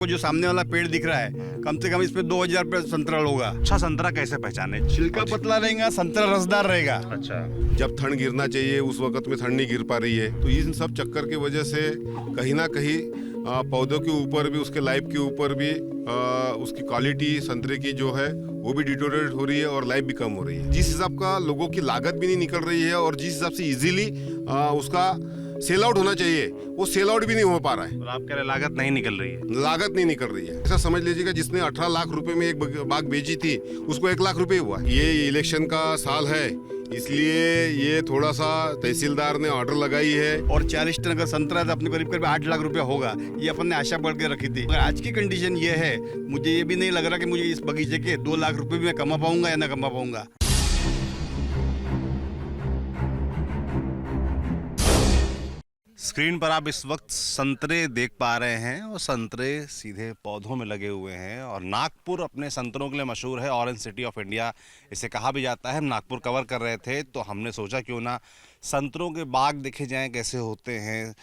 वो जो सामने वाला पेड़ दिख रहा है, कम से कम इसमें 2000 रुपये संतरा होगा। अच्छा संतरा कैसे पहचाने? छिलका पतला रहेगा, संतरा रसदार रहेगा। अच्छा, जब ठंड गिरना चाहिए उस वक्त में ठंड नहीं गिर पा रही है, तो इन सब चक्कर की वजह से कहीं ना कहीं पौधों के ऊपर भी, उसके लाइफ के ऊपर भी उसकी क्वालिटी संतरे की जो है वो भी डिटोरेट हो रही है और लाइफ भी कम हो रही है। जिस हिसाब का लोगों की लागत भी नहीं निकल रही है और जिस हिसाब से इजीली उसका सेल आउट होना चाहिए वो सेल आउट भी नहीं हो पा रहा है। तो आप कह रहे लागत नहीं निकल रही है? लागत नहीं निकल रही है। ऐसा समझ लीजिएगा जिसने 18 लाख रुपए में एक बाग बेची थी उसको 1 लाख रुपए हुआ। ये इलेक्शन का साल है, इसलिए ये थोड़ा सा तहसीलदार ने ऑर्डर लगाई है। और 40 टन का संतरा तो अपने करीब 8 लाख रुपया होगा, ये अपन ने आशा बढ़ के रखी थी। मगर आज की कंडीशन ये है, मुझे ये भी नहीं लग रहा कि मुझे इस बगीचे के 2 लाख रुपए भी मैं कमा पाऊंगा या ना कमा पाऊंगा। स्क्रीन पर आप इस वक्त संतरे देख पा रहे हैं और संतरे सीधे पौधों में लगे हुए हैं। और नागपुर अपने संतरों के लिए मशहूर है, ऑरेंज सिटी ऑफ इंडिया इसे कहा भी जाता है। हम नागपुर कवर कर रहे थे तो हमने सोचा क्यों ना संतरों के बाग देखे जाएं कैसे होते हैं,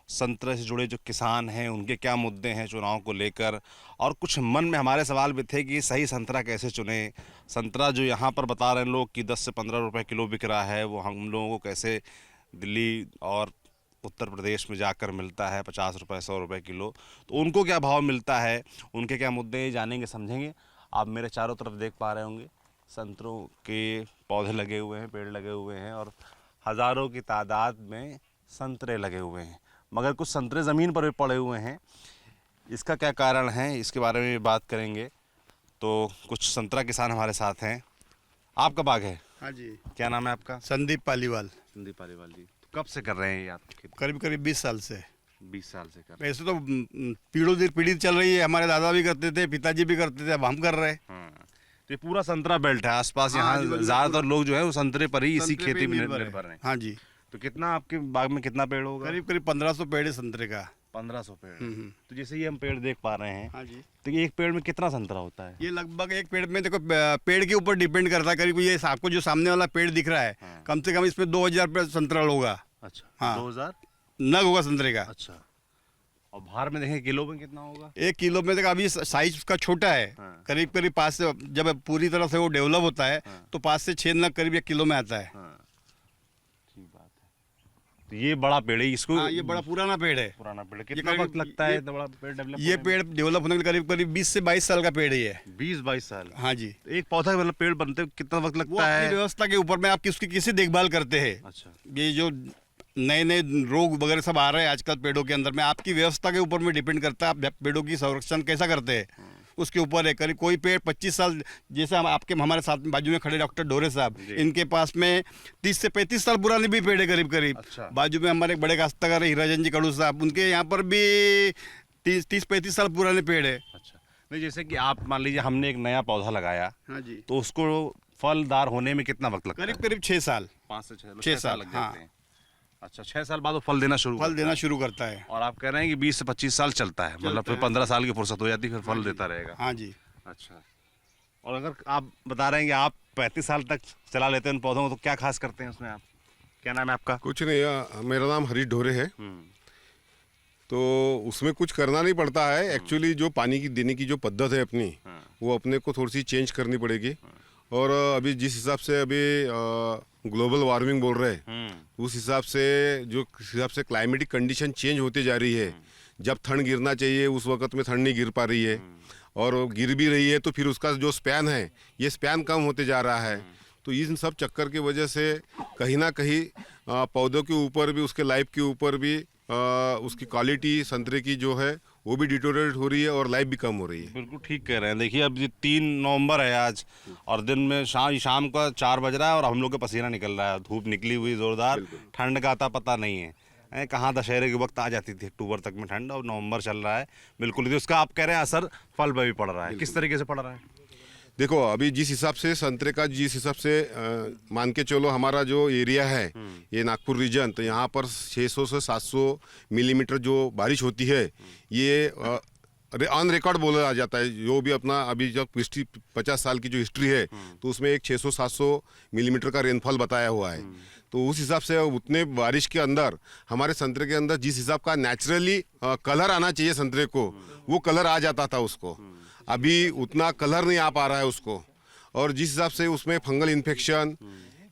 संतरे से जुड़े जो किसान हैं उनके क्या मुद्दे हैं चुनाव को लेकर, और कुछ मन में हमारे सवाल भी थे कि सही संतरा कैसे चुने। संतरा जो यहाँ पर बता रहे हैं लोग कि 10 से 15 रुपये किलो बिक रहा है, वो हम लोगों को कैसे दिल्ली और उत्तर प्रदेश में जाकर मिलता है 50 रुपये 100 रुपये किलो। तो उनको क्या भाव मिलता है, उनके क्या मुद्दे हैं, जानेंगे समझेंगे। आप मेरे चारों तरफ देख पा रहे होंगे संतरों के पौधे लगे हुए हैं, पेड़ लगे हुए हैं और हज़ारों की तादाद में संतरे लगे हुए हैं। मगर कुछ संतरे ज़मीन पर भी पड़े हुए हैं, इसका क्या कारण है इसके बारे में भी बात करेंगे। तो कुछ संतरा किसान हमारे साथ हैं। आपका बाग है? हाँ जी। क्या नाम है आपका? संदीप पालीवाल। संदीप पालीवाल जी। कब से कर रहे हैं ये आप? करीब 20 साल से। 20 साल से कर रहे वैसे तो पीढ़ों दर पीढ़ी चल रही है, हमारे दादा भी करते थे, पिताजी भी करते थे, अब हम कर रहे हैं। हैं। तो ये पूरा संतरा बेल्ट है आसपास, हाँ यहाँ जी, बिल्कुल। ज्यादातर लोग जो है वो संतरे पर ही, इसी संतरे पे खेती में निर्भर निर्भर हैं। हाँ जी। तो कितना आपके बाग में कितना पेड़ होगा? करीब 1500 पेड़ है संतरे का। 1500 पेड़। तो जैसे ये हम पेड़ देख पा रहे हैं, हाँ जी। तो ये एक पेड़ में कितना संतरा होता है? ये लगभग एक पेड़ में, देखो पेड़ के ऊपर डिपेंड करता है। करीब ये आपको जो सामने वाला पेड़ दिख रहा है, कम से कम इसमें 2000 रुपये संतरा होगा। अच्छा, हाँ। 2000 नग होगा संतरे का। अच्छा। और बाहर में देखें किलो में कितना होगा? 1 किलो में तक अभी साइज उसका छोटा है। हाँ। करीब 5 से, जब पूरी तरह से वो डेवलप होता है तो 5 से 6 नग करीब 1 किलो में आता है। हाँ, ठीक बात है। तो ये बड़ा पेड़ है, इसको हाँ, ये बड़ा पुराना पेड़ है। पुराना पेड़ कितना करीब- वक्त लगता है ये- इतना बड़ा पेड़ डेवलप? ये पेड़ डेवलप होने में करीब 20 से 22 साल का पेड़ ही है। 20-22 साल। हाँ जी। तो एक पौधा मतलब पेड़ बनते हुए कितना वक्त वो लगता अपनी है? व्यवस्था के ऊपर में आप किसकी किसी देखभाल करते हैं। अच्छा। ये जो नए नए रोग वगैरह सब आ रहे हैं आजकल पेड़ों के अंदर में, आपकी व्यवस्था के ऊपर में डिपेंड करता है आप पेड़ों की संरक्षण कैसा करते हैं, उसके ऊपर है। करीब कोई पेड़ 25 साल, जैसे हम हमारे साथ में बाजू में खड़े डॉक्टर डोरे साहब, इनके पास में 30 से 35 साल पुराने भी पेड़ है करीब। अच्छा। बाजू में हमारे एक बड़े काश्तकार है हीराजन जी कड़ू साहब, उनके यहाँ पर भी 30-35 साल पुराने पेड़ है। अच्छा, नहीं जैसे कि आप मान लीजिए हमने एक नया पौधा लगाया, हाँ जी। तो उसको फलदार होने में कितना वक्त लगता है? करीब 6 साल। 5 से 6 6 साल, लग हाँ। जाते हैं। अच्छा, 6 साल बाद वो फल देना शुरू फल करता देना है। शुरू करता है। और आप कह रहे हैं कि 20 से 25 साल चलता है, मतलब फिर 15 साल की फुर्सत हो जाती है, फिर फल देता रहेगा। हाँ जी। अच्छा। और अगर आप बता रहे हैं कि आप 35 साल तक चला लेते हैं उन पौधों को, तो क्या खास करते हैं उसमें आप? क्या नाम है आपका? कुछ नहीं, मेरा नाम हरीश ढोरे है। तो उसमें कुछ करना नहीं पड़ता है। एक्चुअली जो पानी की देने की जो पद्धत है अपनी, वो अपने को थोड़ी सी चेंज करनी पड़ेगी। और अभी जिस हिसाब से अभी ग्लोबल वार्मिंग बोल रहे हैं, उस हिसाब से क्लाइमेटिक कंडीशन चेंज होती जा रही है। जब ठंड गिरना चाहिए उस वक्त में ठंड नहीं गिर पा रही है, और गिर भी रही है तो फिर उसका जो स्पैन है, ये स्पैन कम होते जा रहा है। तो इन सब चक्कर की वजह से कहीं ना कहीं पौधों के ऊपर भी, उसके लाइफ के ऊपर भी उसकी क्वालिटी संतरे की जो है वो भी डिटोरेट हो रही है और लाइफ भी कम हो रही है। बिल्कुल ठीक कह रहे हैं। देखिए अब ये 3 नवंबर है आज, और दिन में शाम का 4 बज रहा है और हम लोग का पसीना निकल रहा है। धूप निकली हुई जोरदार, ठंड का आता पता नहीं है। कहाँ दशहरे के वक्त आ जाती थी अक्टूबर तक में ठंड, और नवंबर चल रहा है। बिल्कुल, तो उसका आप कह रहे हैं असर फल पर भी पड़ रहा है। किस तरीके से पड़ रहा है? देखो अभी जिस हिसाब से संतरे का, जिस हिसाब से मान के चलो हमारा जो एरिया है ये नागपुर रीजन, तो यहाँ पर 600 से 700 मिलीमीटर जो बारिश होती है, ये ऑन रिकॉर्ड बोला जाता है। जो भी अपना अभी जब 50 साल की जो हिस्ट्री है तो उसमें एक 600-700 मिलीमीटर का रेनफॉल बताया हुआ है। तो उस हिसाब से उतने बारिश के अंदर हमारे संतरे के अंदर जिस हिसाब का नेचुरली कलर आना चाहिए संतरे को, वो कलर आ जाता था उसको। अभी उतना कलर नहीं आ पा रहा है उसको, और जिस हिसाब से उसमें फंगल इन्फेक्शन,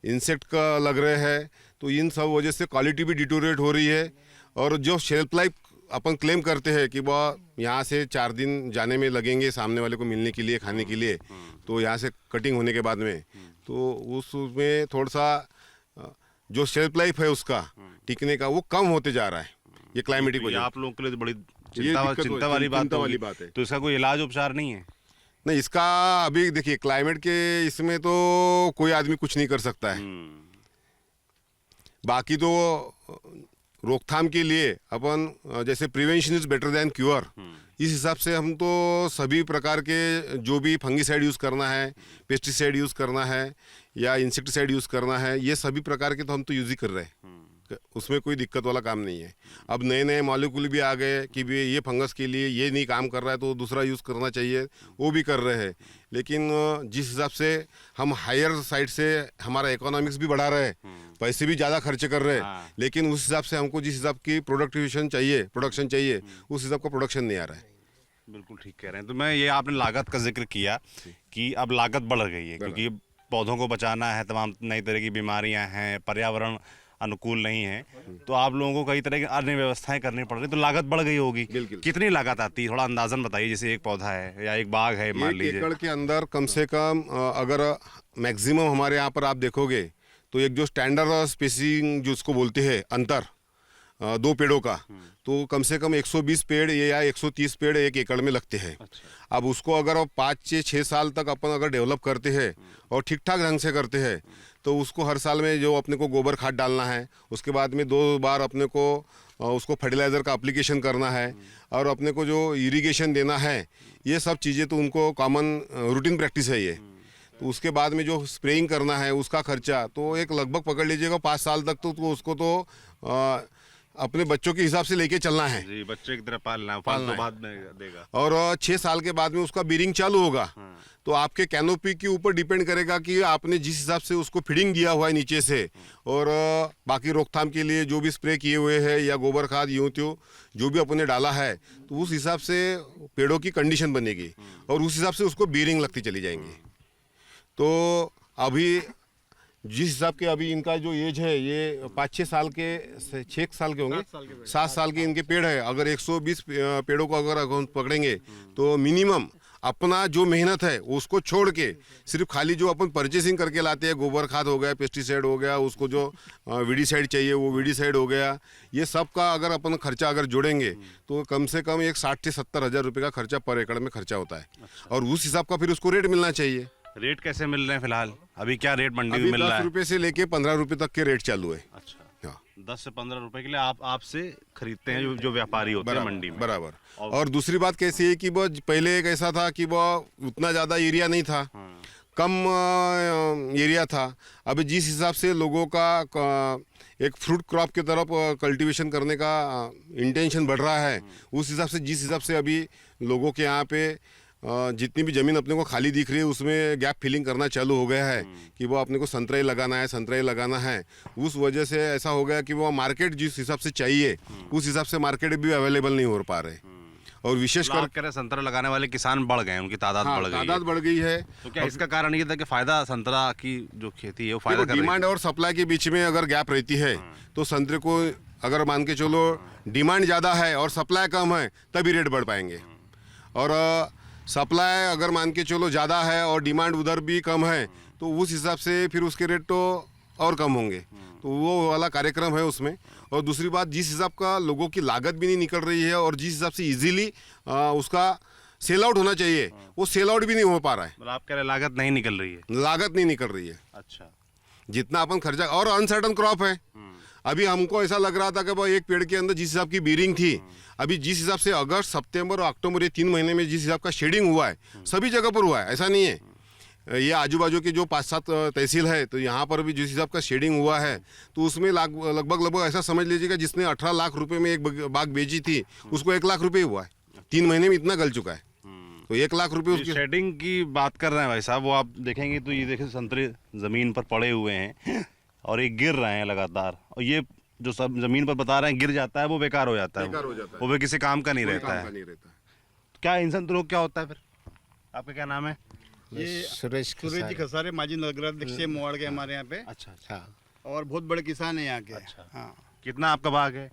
इंसेक्ट का लग रहे हैं, तो इन सब वजह से क्वालिटी भी डिटोरेट हो रही है। और जो शेल्फ लाइफ अपन क्लेम करते हैं कि वह यहाँ से 4 दिन जाने में लगेंगे सामने वाले को मिलने के लिए, खाने के लिए, तो यहाँ से कटिंग होने के बाद में तो उसमें थोड़ा सा जो शेल्फ लाइफ है उसका टिकने का वो कम होते जा रहा है। ये क्लाइमेटिक ये वजह आप लोगों के लिए तो बड़ी दिक्कत चिंता वाली चिंता वाली बात बात है। तो इसका कोई इलाज उपचार नहीं है? नहीं, इसका अभी देखिए क्लाइमेट के इसमें तो कोई आदमी कुछ नहीं कर सकता है। बाकी तो रोकथाम के लिए अपन जैसे prevention is better than cure, इस हिसाब से हम तो सभी प्रकार के जो भी फंगीसाइड यूज़ करना है, पेस्टिसाइड यूज़ करना है या इंसेक्टिसाइड यूज़ करना है, ये सभी प्रकार के तो हम तो यूज़ ही कर रहे हैं। उसमें कोई दिक्कत वाला काम नहीं है। अब नए नए मॉलिक्यूल भी आ गए कि भी ये फंगस के लिए ये नहीं काम कर रहा है तो दूसरा यूज़ करना चाहिए, वो भी कर रहे हैं। लेकिन जिस हिसाब से हम हायर साइड से हमारा इकोनॉमिक्स भी बढ़ा रहे हैं, पैसे भी ज़्यादा खर्च कर रहे हैं, लेकिन उस हिसाब से हमको जिस हिसाब की प्रोडक्शन चाहिए उस हिसाब का प्रोडक्शन नहीं आ रहा है। बिल्कुल ठीक कह रहे हैं। तो मैं ये आपने लागत का जिक्र किया कि अब लागत बढ़ गई है क्योंकि पौधों को बचाना है, तमाम नई तरह की बीमारियां हैं, पर्यावरण अनुकूल नहीं है, तो आप लोगों को कई तरह की अन्य व्यवस्थाएं करनी पड़ रही, तो लागत बढ़ गई होगी। कितनी लागत आती है, थोड़ा अंदाजन बताइए। जैसे एक पौधा है या एक बाग है मान लीजिए, 1 एकड़ के अंदर कम से कम अगर मैक्सिमम हमारे यहाँ पर आप देखोगे तो एक जो स्टैंडर्ड स्पेसिंग जिसको बोलते हैं अंतर 2 पेड़ों का, तो कम से कम 120 पेड़ या 130 पेड़ 1 एकड़ में लगते हैं। अब उसको अगर 5 से 6 साल तक अपन अगर डेवलप करते हैं और ठीक ठाक ढंग से करते हैं तो उसको हर साल में जो अपने को गोबर खाद डालना है, उसके बाद में 2 बार अपने को उसको फर्टिलाइज़र का एप्लीकेशन करना है, और अपने को जो इरिगेशन देना है, ये सब चीज़ें तो उनको कॉमन रूटीन प्रैक्टिस है ये। तो उसके बाद में जो स्प्रेइंग करना है उसका खर्चा तो एक लगभग पकड़ लीजिएगा 5 साल तक तो उसको तो अपने बच्चों के हिसाब से लेके चलना है जी, बच्चे की तरह पालना है, तो बाद में देगा। और 6 साल के बाद में उसका बीरिंग चालू होगा। तो आपके कैनोपी के ऊपर डिपेंड करेगा कि आपने जिस हिसाब से उसको फीडिंग दिया हुआ है नीचे से, और बाकी रोकथाम के लिए जो भी स्प्रे किए हुए हैं या गोबर खाद यूं त्यों जो भी अपने डाला है, तो उस हिसाब से पेड़ों की कंडीशन बनेगी और उस हिसाब से उसको बीरिंग लगती चली जाएंगी। तो अभी जिस हिसाब के अभी इनका जो एज है ये 5-6 साल के 6 साल के होंगे, 7 साल के इनके पेड़ है। अगर 120 पेड़ों को अगर हम पकड़ेंगे तो मिनिमम अपना जो मेहनत है उसको छोड़ के सिर्फ खाली जो अपन परचेसिंग करके लाते हैं, गोबर खाद हो गया, पेस्टिसाइड हो गया, उसको जो वीडीसाइड चाहिए वो वीडीसाइड हो गया, ये सब का अगर अपन खर्चा अगर जोड़ेंगे तो कम से कम एक 60 से 70 हज़ार रुपये का खर्चा पर एकड़ में खर्चा होता है। और उस हिसाब का फिर उसको रेट मिलना चाहिए। रेट कैसे मिल रहे हैं फिलहाल? अभी क्या रेट मंडी में मिल रहा है? 10 रुपये से लेके 15 रुपये तक के रेट चालू है। अच्छा, 10 से 15 रुपए के लिए आप आपसे खरीदते हैं जो व्यापारी होते हैं मंडी में। बराबर। और दूसरी बात कैसी है कि वो पहले एक ऐसा था कि वो उतना ज़्यादा एरिया नहीं था, कम एरिया था। अब जिस हिसाब से लोगों का एक फ्रूट क्रॉप की तरफ कल्टीवेशन करने का इंटेंशन बढ़ रहा है, उस हिसाब से जिस हिसाब से अभी लोगों के यहाँ पे जितनी भी ज़मीन अपने को खाली दिख रही है उसमें गैप फिलिंग करना चालू हो गया है कि वो अपने को संतरा ही लगाना है। उस वजह से ऐसा हो गया कि वो मार्केट जिस हिसाब से चाहिए उस हिसाब से मार्केट भी अवेलेबल नहीं हो पा रहे। और विशेष कर संतरा लगाने वाले किसान बढ़ गए, उनकी तादाद बढ़ गई है। तो क्या इसका कारण ये था कि फायदा संतरा की जो खेती है वो फायदा कर रही है? डिमांड और सप्लाई के बीच में अगर गैप रहती है तो संतरे को अगर मान के चलो डिमांड ज़्यादा है और सप्लाई कम है तभी रेट बढ़ पाएंगे। और सप्लाई अगर मान के चलो ज़्यादा है और डिमांड उधर भी कम है तो उस हिसाब से फिर उसके रेट तो और कम होंगे। तो वो वाला कार्यक्रम है उसमें। और दूसरी बात, जिस हिसाब का लोगों की लागत भी नहीं निकल रही है और जिस हिसाब से इजीली उसका सेल आउट होना चाहिए वो सेल आउट भी नहीं हो पा रहा है। मतलब आप कह रहे लागत नहीं निकल रही है? लागत नहीं निकल रही है। अच्छा, जितना अपन खर्चा, और अनसर्टन क्रॉप है। अभी हमको ऐसा लग रहा था कि भाई एक पेड़ के अंदर जिस हिसाब की बीरिंग थी, अभी जिस हिसाब से अगस्त, सितंबर और अक्टूबर ये 3 महीने में जिस हिसाब का शेडिंग हुआ है सभी जगह पर हुआ है, ऐसा नहीं है। ये आजू बाजू के जो 5-7 तहसील है तो यहाँ पर भी जिस हिसाब का शेडिंग हुआ है तो उसमें लगभग ऐसा समझ लीजिएगा जिसने 18 लाख रुपए में एक बाग बेची थी उसको 1 लाख रुपये हुआ है। 3 महीने में इतना गल चुका है। तो 1 लाख रुपए ये उसकी शेडिंग की बात कर रहे हैं भाई साहब, वो आप देखेंगे तो ये देखिए संतरे जमीन पर पड़े हुए हैं और ये गिर रहे हैं लगातार, और ये जो सब जमीन पर बता रहे हैं गिर जाता है वो बेकार हो जाता है, बेकार हो जाता है। वो भी किसी काम का नहीं कोई रहता काम है। का नहीं रहता है। तो क्या इन संतरों क्या होता है फिर? आपका क्या नाम है? ये सुरेश सूरज जी खसारे माजी नगराध्यक्ष से मोड़ के हमारे यहाँ पे, अच्छा अच्छा। हाँ, और बहुत बड़े किसान है यहाँ के। अच्छा। हाँ, कितना आपका बाग है?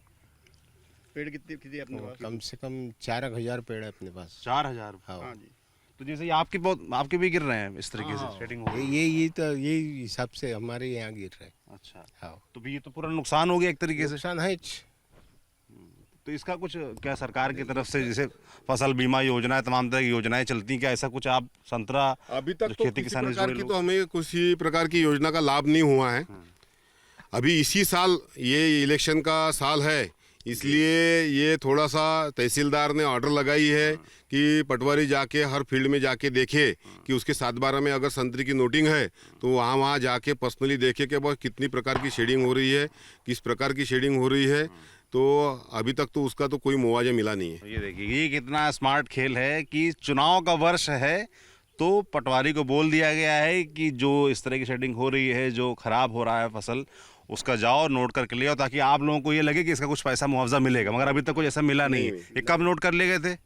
पेड़ कितनी कितनी अपने पास? कम से कम 4,000 पेड़ है अपने पास। 4,000। हाँ, हाँ जी। तो जैसे ये आपके भी गिर रहे हैं इस तरीके से शेडिंग हो रही ये तो ये हिसाब से हमारे यहाँ गिर रहे हैं। है? अच्छा, हाँ, तो भी ये तो पूरा नुकसान हो गया एक तरीके से। नुकसान है। तो इसका कुछ क्या सरकार की तरफ से जैसे फसल बीमा योजना, तमाम तरह की योजनाएं चलती हैं क्या? ऐसा कुछ आप संतरा अभी तक जो तो खेती किसी किसानी से प्रकार जुड़े की लोग- तो हमें किसी प्रकार की योजना का लाभ नहीं हुआ है। अभी इसी साल ये इलेक्शन का साल है, इसलिए ये थोड़ा सा तहसीलदार ने ऑर्डर लगाई है कि पटवारी जाके हर फील्ड में जाके देखे कि उसके 7/12 में अगर संतरी की नोटिंग है तो वहाँ जाके पर्सनली देखे कि बहुत कितनी प्रकार की शेडिंग हो रही है, किस प्रकार की शेडिंग हो रही है। तो अभी तक तो उसका तो कोई मुआवजा मिला नहीं है। ये देखिए ये कितना स्मार्ट खेल है कि चुनाव का वर्ष है तो पटवारी को बोल दिया गया है कि जो इस तरह की शेडिंग हो रही है, जो खराब हो रहा है फसल, उसका जाओ नोट करके ले आओ, ताकि आप लोगों को ये लगे कि इसका कुछ पैसा मुआवजा मिलेगा, मगर अभी तक कुछ ऐसा मिला नहीं है। ये कब नोट कर ले गए थे?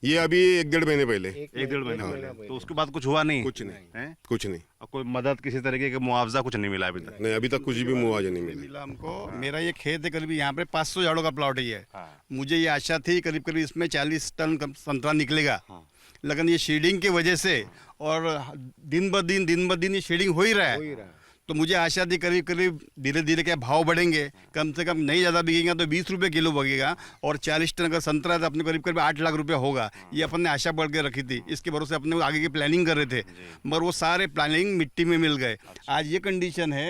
ये अभी 1-1.5 महीने पहले। 1-1.5 महीने पहले। तो उसके बाद कुछ हुआ नहीं? कुछ नहीं, हैं? कुछ नहीं, और कोई मदद किसी तरीके का मुआवजा कुछ नहीं मिला अभी तक? नहीं अभी तक कुछ भी मुआवजा नहीं मिला। मिला हमको। मेरा ये खेत है, करीब यहाँ पे 500 झाड़ों का प्लॉट ही है। हाँ। मुझे ये आशा थी करीब करीब इसमें 40 टन संतरा निकलेगा, हाँ। लेकिन ये शेडिंग की वजह से और दिन ब दिन ये शेडिंग हो ही रहा है। तो मुझे आशा थी करीब करीब धीरे धीरे क्या भाव बढ़ेंगे, कम से कम नहीं ज़्यादा बिकेगा तो 20 रुपये किलो बिकेगा, और 40 टन का संतरा तो अपने करीब करीब 8 लाख रुपये होगा। ये अपन ने आशा बढ़ के रखी थी, इसके भरोसे अपने आगे की प्लानिंग कर रहे थे, मगर वो सारे प्लानिंग मिट्टी में मिल गए। आज ये कंडीशन है,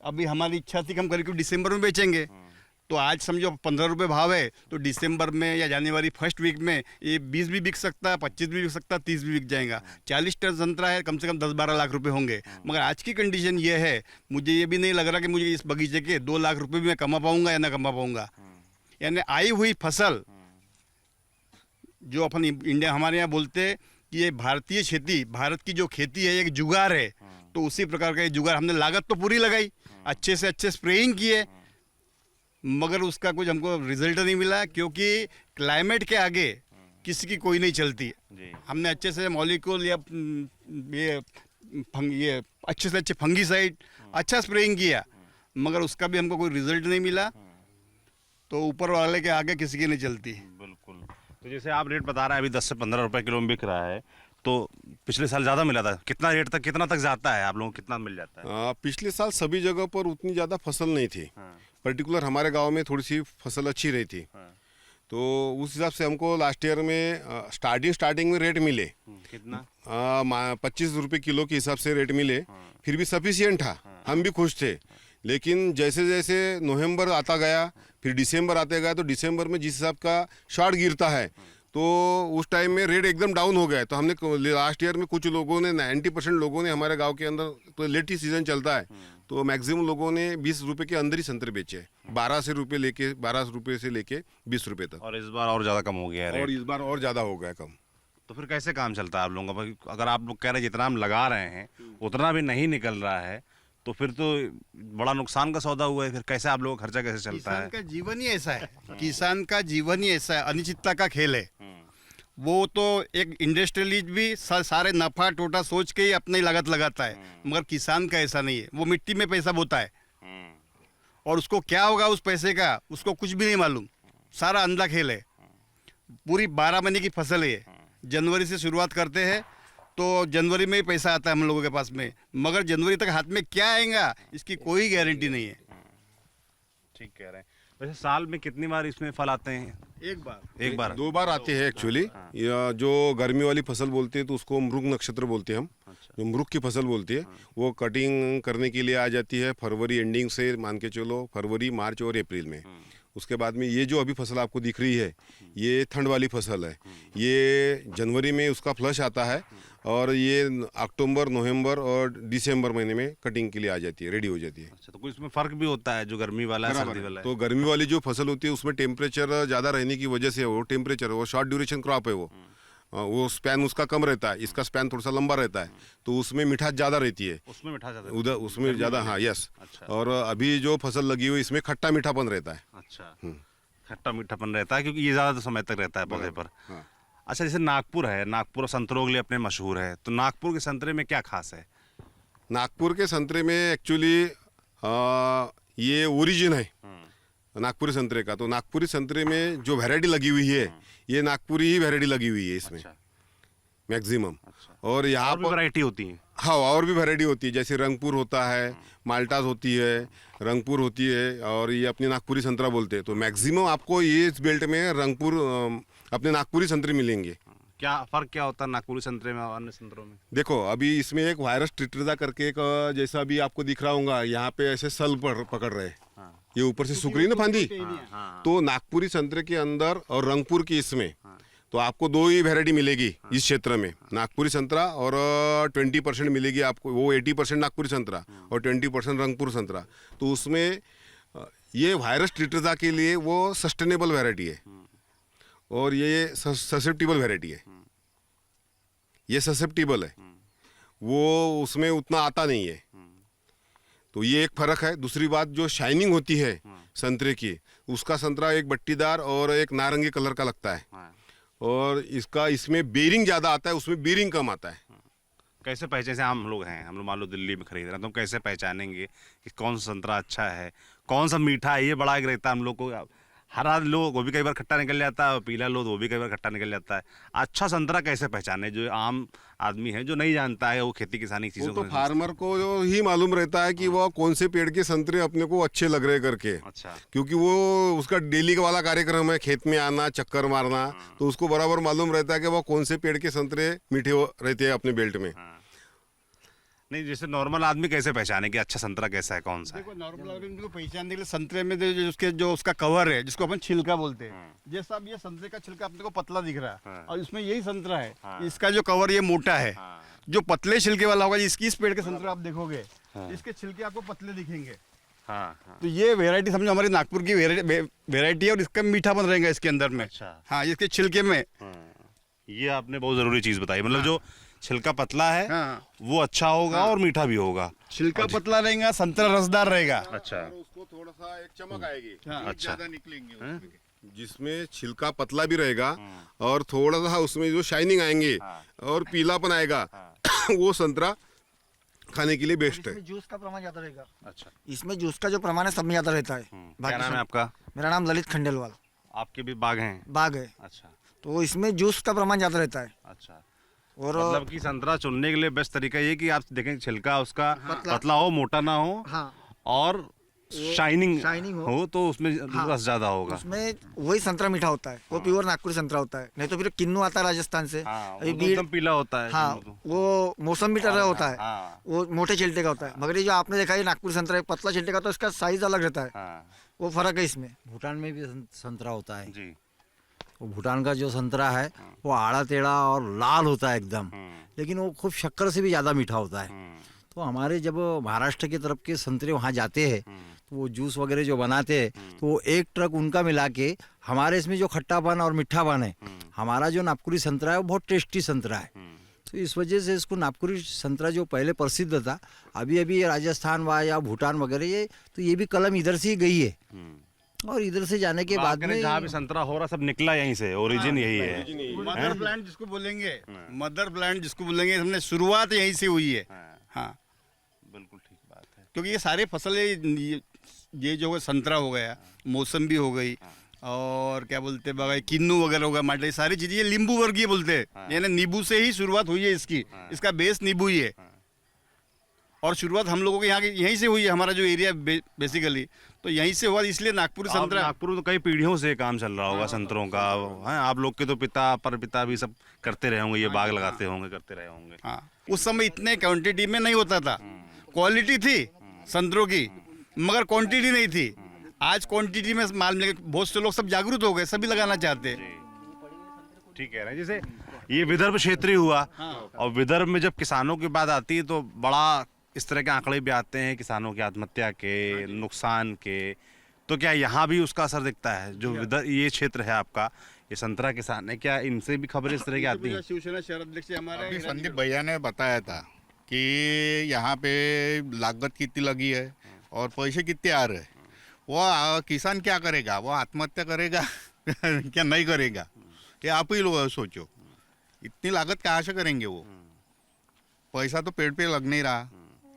अभी हमारी इच्छा थी कि हम करीब दिसंबर में बेचेंगे, तो आज समझो 15 रुपये भाव है, तो दिसंबर में या जनवरी फर्स्ट वीक में ये 20 भी बिक सकता है, 25 भी बिक सकता है, 30 भी बिक जाएगा। 40 टन संतरा है, कम से कम 10-12 लाख रुपए होंगे। मगर आज की कंडीशन ये है, मुझे ये भी नहीं लग रहा कि मुझे इस बगीचे के 2 लाख रुपए भी मैं कमा पाऊंगा या ना कमा पाऊंगा। यानी आई हुई फसल जो अपन इंडिया हमारे यहाँ बोलते कि ये भारतीय खेती, भारत की जो खेती है एक जुगार है, तो उसी प्रकार का ये जुगार। हमने लागत तो पूरी लगाई, अच्छे से अच्छे स्प्रेइंग किए, मगर उसका कुछ हमको रिजल्ट नहीं मिला, क्योंकि क्लाइमेट के आगे किसी की कोई नहीं चलती। जी। हमने अच्छे से मॉलिक्यूल या ये अच्छे से अच्छे फंगीसाइड अच्छा स्प्रेइंग किया, मगर उसका भी हमको कोई रिजल्ट नहीं मिला। तो ऊपर वाले के आगे किसी की नहीं चलती। बिल्कुल। तो जैसे आप रेट बता रहे हैं अभी 10 से 15 रुपए किलो में बिक रहा है, तो पिछले साल ज़्यादा मिला था, कितना रेट तक, कितना तक जाता है आप लोगों को, कितना मिल जाता है? पिछले साल सभी जगह पर उतनी ज़्यादा फसल नहीं थी। पर्टिकुलर हमारे गांव में थोड़ी सी फसल अच्छी रही थी, तो उस हिसाब से हमको लास्ट ईयर में स्टार्टिंग में रेट मिले कितना? 25 रुपये किलो के हिसाब से रेट मिले, फिर भी सफिशियंट था, हम भी खुश थे। लेकिन जैसे जैसे नवंबर आता गया, फिर दिसंबर आते गया, तो दिसंबर में जिस हिसाब का शॉर्ट गिरता है, तो उस टाइम में रेट एकदम डाउन हो गया। तो हमने लास्ट ईयर में कुछ लोगों ने 90% लोगों ने हमारे गांव के अंदर, तो लेट ही सीजन चलता है, तो मैक्सिमम लोगों ने 20 रुपये के अंदर ही संतरे बेचे, 12 रुपये से लेके 20 रुपये तक। और इस बार और ज़्यादा कम हो गया है और रेट। इस बार और ज़्यादा हो गया कम। तो फिर कैसे काम चलता है आप लोगों का? भाई अगर आप लोग कह रहे हैं जितना हम लगा रहे हैं उतना भी नहीं निकल रहा है, तो फिर तो बड़ा नुकसान का सौदा हुआ है। फिर कैसे आप लोगों का खर्चा कैसे चलता किसान है? का जीवन ही ऐसा है, किसान का जीवन ही ऐसा है, अनिश्चितता का खेल है। वो तो एक इंडस्ट्रियलिस्ट भी सारे नफा टोटा सोच के ही अपनी लागत लगाता है, मगर किसान का ऐसा नहीं है। वो मिट्टी में पैसा बोता है, और उसको क्या होगा उस पैसे का उसको कुछ भी नहीं मालूम। सारा अंधा खेल है। पूरी 12 महीने की फसल है, जनवरी से शुरुआत करते हैं तो जनवरी में ही पैसा आता है हम लोगों के पास में, मगर जनवरी तक हाथ में क्या आएगा इसकी कोई गारंटी नहीं है। ठीक कह रहे हैं। वैसे साल में कितनी बार इसमें फल आते हैं? एक बार 2 बार आते हैं एक्चुअली। या जो गर्मी वाली फसल बोलते हैं तो उसको मृग नक्षत्र बोलते हैं हम। जो मृग की फसल बोलती है वो कटिंग करने के लिए आ जाती है फरवरी एंडिंग से, मान के चलो फरवरी, मार्च और अप्रैल में। उसके बाद में ये जो अभी फसल आपको दिख रही है ये ठंड वाली फसल है। ये जनवरी में उसका फ्लश आता है और ये अक्टूबर, नवंबर और दिसंबर महीने में कटिंग के लिए आ जाती है, रेडी हो जाती है। अच्छा, तो कोई इसमें फर्क भी होता है, जो गर्मी वाला है, सर्दी वाला है? तो गर्मी वाली जो फसल होती है उसमें टेम्परेचर ज़्यादा रहने की वजह से वो टेम्परेचर, वो शॉर्ट ड्यूरेशन क्रॉप है, वो स्पैन उसका कम रहता है, इसका स्पैन थोड़ा सा लंबा रहता है, तो उसमें मिठास ज़्यादा रहती है। उसमें मिठास ज़्यादा उधर उसमें ज़्यादा, हाँ, यस। अच्छा। और अभी जो फसल लगी हुई इसमें खट्टा मीठापन रहता है। अच्छा, खट्टा मीठापन रहता है क्योंकि ये ज़्यादा समय तक रहता है पौधे पर। हाँ। अच्छा, जैसे नागपुर है, नागपुर संतरों के लिए अपने मशहूर है, तो नागपुर के संतरे में क्या खास है? नागपुर के संतरे में एक्चुअली ये ओरिजिन है नागपुरी संतरे का। तो नागपुरी संतरे में जो वैरायटी लगी हुई है ये नागपुरी ही वैरायटी लगी हुई है इसमें अच्छा। मैक्सिमम। अच्छा। और यहाँ और भी पर वैरायटी होती है? हाँ, और भी वैरायटी होती है, जैसे रंगपुर होता है, माल्टास होती है, रंगपुर होती है, और ये अपनी नागपुरी संतरा बोलते हैं। तो मैक्सिमम आपको ये इस बेल्ट में रंगपुर अपने नागपुरी संतरे मिलेंगे। क्या फ़र्क क्या होता है नागपुरी संतरे में और अन्य संतरों में? देखो, अभी इसमें एक वायरस ट्रिट्रिजा करके एक जैसा अभी आपको दिख रहा होगा, यहाँ पे ऐसे सल पकड़ रहे हैं, ये ऊपर से सूख रही ना फांदी। तो नागपुरी संतरे के अंदर और रंगपुर की इसमें तो आपको दो ही वैरायटी मिलेगी इस क्षेत्र में, नागपुरी संतरा, और 20% मिलेगी आपको, वो 80% नागपुरी संतरा और 20% रंगपुर संतरा। तो उसमें ये वायरस ट्रिट्रिजा के लिए वो सस्टेनेबल वैरायटी है और ये ससेप्टिबल वैरायटी है। ये ससेप्टिबल है, वो उसमें उतना आता नहीं है, तो ये एक फर्क है। दूसरी बात, जो शाइनिंग होती है संतरे की, उसका संतरा एक बट्टीदार और एक नारंगी कलर का लगता है, और इसमें बेरिंग ज़्यादा आता है, उसमें बेरिंग कम आता है। कैसे पहचान, जैसे हम लोग हैं, हम लोग मान लो दिल्ली में खरीद रहे हैं, तो हम कैसे पहचानेंगे कि कौन सा संतरा अच्छा है, कौन सा मीठा है? ये बड़ा एक रहता है हम लोग को। हरा लो वो भी कई बार खट्टा निकल जाता है, और पीला लो तो वो भी कई बार खट्टा निकल जाता है। अच्छा संतरा कैसे पहचाने, जो आम आदमी है जो नहीं जानता है वो खेती किसानी की वो चीज़ों तो को? फार्मर को जो ही मालूम रहता है कि वो कौन से पेड़ के संतरे अपने को अच्छे लग रहे करके। अच्छा। क्योंकि वो उसका डेली का वाला कार्यक्रम है, खेत में आना, चक्कर मारना, तो उसको बराबर मालूम रहता है कि वो कौन से पेड़ के संतरे मीठे रहते हैं अपने बेल्ट में। नहीं, जैसे नॉर्मल आदमी कैसे पहचाने कि अच्छा संतरा कैसा है, कौन सा है? देखो, नॉर्मल आदमी को पहचानने के लिए संतरे में जो उसका कवर है, जिसको अपन छिलका बोलते हैं, जैसा अब ये संतरे का छिलका अपने को पतला दिख रहा है और इसमें यही संतरा है, इसका जो कवर ये मोटा है। जो पतले छिलके वाला होगा, इस पेड़ के संतरा आप देखोगे, इसके छिलके आपको पतले दिखेंगे। तो ये वेरायटी समझो हमारी नागपुर की वेरायटी है, और इसका मीठापन रहेगा इसके अंदर में। अच्छा। हाँ, इसके छिलके में। ये आपने बहुत ज़रूरी चीज़ बताई, मतलब जो छिलका पतला है वो अच्छा होगा और मीठा भी होगा। छिलका पतला रहेगा, संतरा रसदार रहेगा। अच्छा। उसको थोड़ा सा एक चमक आएगी, अच्छा। निकलेंगे जिसमें छिलका पतला भी रहेगा और थोड़ा सा उसमें जो शाइनिंग आएंगे और पीलापन आएगा, वो संतरा खाने के लिए बेस्ट है। इसमें जूस का प्रमाण ज्यादा रहेगा। अच्छा। इसमें जूस का जो प्रमाण है सब में ज्यादा रहता है। क्या नाम है आपका? मेरा नाम ललित खंडेलवाल, आपके भी बाग हैं? बाग है, अच्छा। तो इसमें जूस का प्रमाण ज्यादा रहता है। अच्छा, और मतलब कि संतरा चुनने के लिए बेस्ट तरीका ये कि आप देखें छिलका उसका पतला हो, मोटा ना हो, हाँ, और शाइनिंग शाइनिंग हो तो उसमें रस ज्यादा होगा। उसमें वही संतरा मीठा होता है, वो प्योर नागपुरी संतरा होता है। नहीं तो फिर किन्नू आता है राजस्थान से, हाँ, अभी वो तो एकदम पीला होता है। हाँ, वो मौसम भी टर्रा होता है, हाँ। वो मोटे छिलटे का होता है। मगर ये जो आपने देखा है नागपुरी संतरा है, पतला छिलटे का, तो इसका साइज अलग रहता है, हाँ। वो फर्क है इसमें। भूटान में भी संतरा होता है। जी। वो भूटान का जो संतरा है वो आड़ा टेढ़ा और लाल होता है एकदम, लेकिन वो खूब शक्कर से भी ज़्यादा मीठा होता है। तो हमारे जब महाराष्ट्र की तरफ के संतरे वहाँ जाते हैं तो वो जूस वगैरह जो बनाते हैं तो वो एक ट्रक उनका मिला के हमारे इसमें जो खट्टापन और मीठापन है, हमारा जो नागपुरी संतरा है वो बहुत टेस्टी संतरा है। तो इस वजह से इसको नागपुरी संतरा जो पहले प्रसिद्ध था, अभी अभी राजस्थान व या भूटान वगैरह ये भी कलम इधर से ही गई है, और इधर से जाने के बाद में जहाँ भी संतरा हो रहा सब निकला यहीं से, ओरिजिन यही है। मदर प्लांट जिसको बोलेंगे, मदर प्लांट जिसको बोलेंगे, हमने शुरुआत यहीं से हुई है। हाँ, बिल्कुल ठीक बात है। क्योंकि ये सारे फसलें, ये जो है संतरा हो गया, मौसम्बी हो गई, और क्या बोलते हैं किन्नू वगैरह होगा, माल्टा, ये सारी चीजें ये नींबू वर्गीय बोलते हैं। यानी नींबू से ही शुरुआत हुई है इसकी, इसका बेस नींबू ही है, और शुरुआत हम लोगों के यहाँ की यहीं से हुई है। हमारा जो एरिया बेसिकली तो यहीं से हुआ, इसलिए नागपुरी संतरा। नागपुर में तो कई पीढ़ियों से काम चल रहा होगा संतरों का, है? आप लोग के तो पिता परपिता भी सब करते रहे होंगे, ये बाग लगाते होंगे, करते रहे होंगे। हाँ, उस समय इतने क्वांटिटी में नहीं होता था, क्वालिटी थी संतरों की मगर क्वांटिटी नहीं थी। आज क्वांटिटी में माल मिले, बहुत से लोग सब जागरूक हो गए, सभी लगाना चाहते हैं। ठीक कह रहे हैं। जैसे ये विदर्भ क्षेत्र ही हुआ, और विदर्भ में जब किसानों की बात आती है तो बड़ा इस तरह के आंकड़े भी आते हैं किसानों की आत्महत्या के, नुकसान के। तो क्या यहाँ भी उसका असर दिखता है? जो विदर्भ ये क्षेत्र है आपका, ये संतरा किसान है, क्या इनसे भी खबरें इस तरह की आती हैं? शिवसेना शहर अध्यक्ष हमारे अभी संदीप भैया ने बताया था कि यहाँ पे लागत कितनी लगी है और पैसे कितने आ रहे हैं। वो किसान क्या करेगा? वो आत्महत्या करेगा क्या नहीं करेगा? ये आप ही लोग सोचो, इतनी लागत कहाँ से करेंगे? वो पैसा तो पेड़ पे लग नहीं रहा,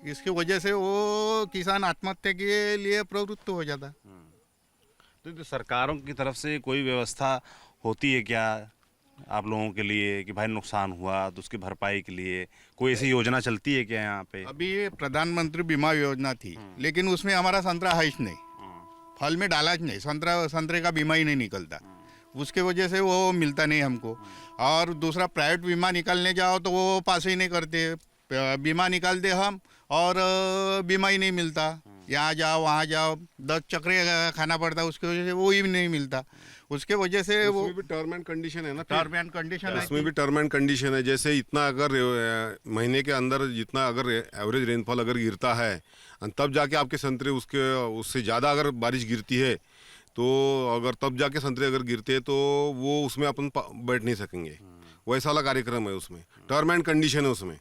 इसकी वजह से वो किसान आत्महत्या के लिए प्रवृत्त हो जाता। तो सरकारों की तरफ से कोई व्यवस्था होती है क्या आप लोगों के लिए कि भाई नुकसान हुआ तो उसकी भरपाई के लिए कोई ऐसी योजना चलती है क्या यहाँ पे? अभी ये प्रधानमंत्री बीमा योजना थी, लेकिन उसमें हमारा संतरा है ही नहीं, फल में डाला ही नहीं, संतरे का बीमा ही नहीं निकलता, उसके वजह से वो मिलता नहीं हमको। और दूसरा प्राइवेट बीमा निकालने जाओ तो वो पास ही नहीं करते, बीमा निकाल दे हम और बीमा ही नहीं मिलता, यहाँ जाओ वहाँ जाओ 10 चक्रे खाना पड़ता, उसकी वजह से वो ही नहीं मिलता। उसके वजह से वो उसमें भी टर्म एंड कंडीशन है ना, टर्म एंड कंडीशन है। उसमें भी टर्म एंड कंडीशन है। जैसे इतना अगर महीने के अंदर जितना अगर एवरेज रेनफॉल अगर गिरता है, तब जाके आपके संतरे उससे ज़्यादा अगर बारिश गिरती है तो अगर तब जाके संतरे अगर गिरते हैं तो वो उसमें अपन बैठ नहीं सकेंगे। वैसा वाला कार्यक्रम है उसमें, टर्म एंड कंडीशन है उसमें।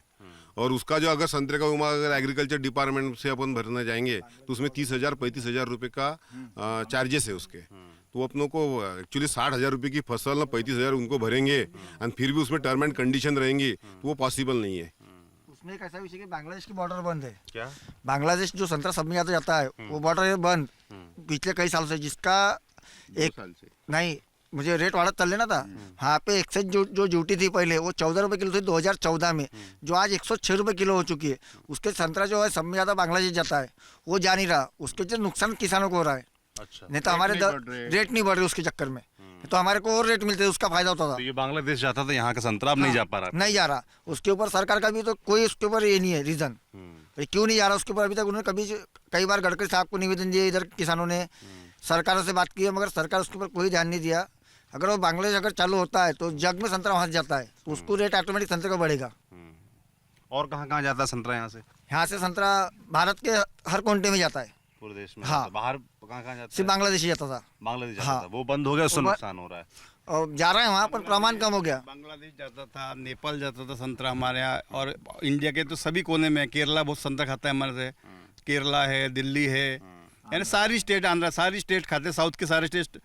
और उसका जो अगर संतरे का बीमा अगर एग्रीकल्चर डिपार्टमेंट से अपन भरना जाएंगे तो उसमें 30,000 35,000 रुपये का चार्जेस है उसके। तो अपनों को एक्चुअली 60,000 रुपये की फसल ना 35,000 उनको भरेंगे और फिर भी उसमें टर्म एंड कंडीशन रहेंगी तो वो पॉसिबल नहीं है। उसमें एक ऐसा विषय कि बांग्लादेश की बॉर्डर बंद है। क्या? बांग्लादेश जो संतरा सब में जाता है वो बॉर्डर बंद पिछले कई सालों से, जिसका एक नहीं मुझे रेट वाढ़त चल लेना था। हाँ पे एक्साइज जो ड्यूटी थी पहले वो 14 रुपये किलो थी 2014 में, जो आज 106 रुपये किलो हो चुकी है। उसके संतरा जो है सब में ज़्यादा बांग्लादेश जाता है, वो जा नहीं रहा, उसके जो नुकसान किसानों को हो रहा है। अच्छा, नहीं तो हमारे रेट नहीं बढ़ रहे उसके चक्कर में, तो हमारे को और रेट मिलते, उसका फायदा होता था। तो ये बांग्लादेश जाता था, यहाँ का संतरा अब नहीं जा पा रहा। नहीं जा रहा, उसके ऊपर सरकार का भी तो कोई उसके ऊपर ये नहीं है रीज़न, क्यों नहीं जा रहा उसके ऊपर अभी तक। उन्होंने कभी कई बार गडकरी साहब को निवेदन दिए, इधर किसानों ने सरकारों से बात की है, मगर सरकार उसके ऊपर कोई ध्यान नहीं दिया। अगर वो बांग्लादेश अगर चालू होता है तो जग में संतरा वहाँ से जाता है, तो उसको रेट ऑटोमेटिक संतरे का बढ़ेगा। और कहाँ जाता है संतरा यहाँ से? यहाँ से संतरा भारत के हर कोने में जाता है, पूरे देश में? हाँ। बाहर कहाँ जाता सिर्फ है? बांग्लादेश ही जाता था, बांग्लादेश जाता हाँ। था, वो बंद हो गया, उससे वो नुकसान हो रहा है। और जा रहा है वहाँ पर प्रमाण कम हो गया। बांग्लादेश जाता था, नेपाल जाता था संतरा हमारे यहाँ, और इंडिया के तो सभी कोने में। केरला बहुत संतरा खाता है हमारे से, केरला है, दिल्ली है, यानी सारी स्टेट, आंध्रा, सारी स्टेट खाते हैं, साउथ के सारे स्टेट